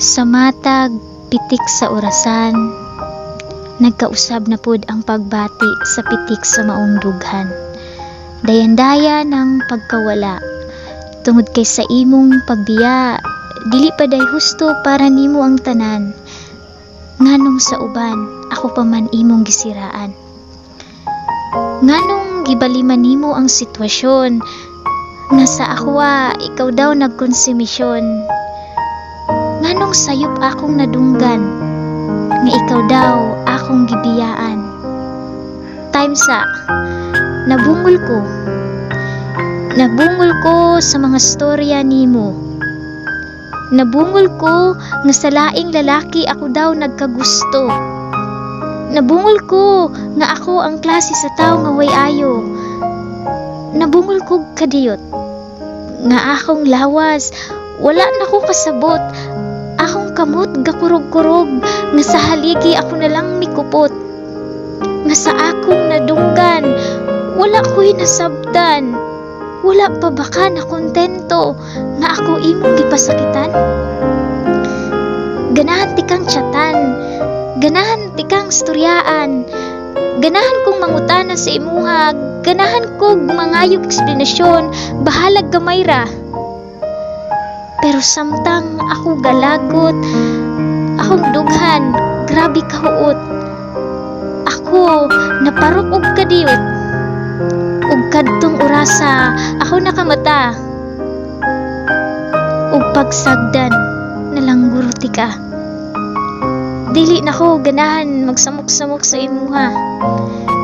Sa matag pitik sa orasan, nagkausab na pud ang pagbati sa pitik sa maong dughan. Dayan-daya ng pagkawala, tungod kay sa imong pagbiya, dili pa day husto para nimo ang tanan. Nganong sa uban, ako pa man imong gisiraan. Nganong gibaliman nimo ang sitwasyon, nga sa akwa ikaw daw nagkonsumisyon. Nganong sayop akong nadunggan, nga ikaw daw akong gibiyaan. Time sa nabungol ko sa mga storya nimo. Nabungol ko nga sa laing lalaki ako daw nagkagusto. Nabungol ko nga ako ang klase sa tao nga way ayo. Nabungol ko kadiyot nga akong lawas, wala na ko kasabot. Akong kamot gakurog-kurog, nga sa haligi ako na lang mikupot. Nga sa akong nadunggan, wala ko'y nasabtan. Wala pa baka na kontento nga ako imong gipasakitan? Ganahan ti kang tsatan, ganahan ti kang storyaan, ganahan kong mangutana sa imuha, ganahan kong mangayog eksplanasyon, bahalag gamay ra. Pero samtang ako galagot, akong dughan, grabe kahuot. Ako naparok og kadiyot, ug kadtong orasa ako nakamata, ug pagsagdan nalangguro ti ka. Dili na ko ganahan magsamok-samok sa imuha.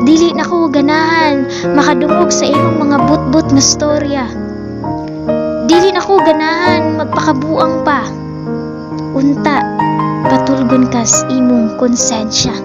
Dili na ko ganahan makadungog sa imong mga butbut nga storya. Dili na ko ganahan magpakabuang pa. Unta patulgon kas imong konsensya.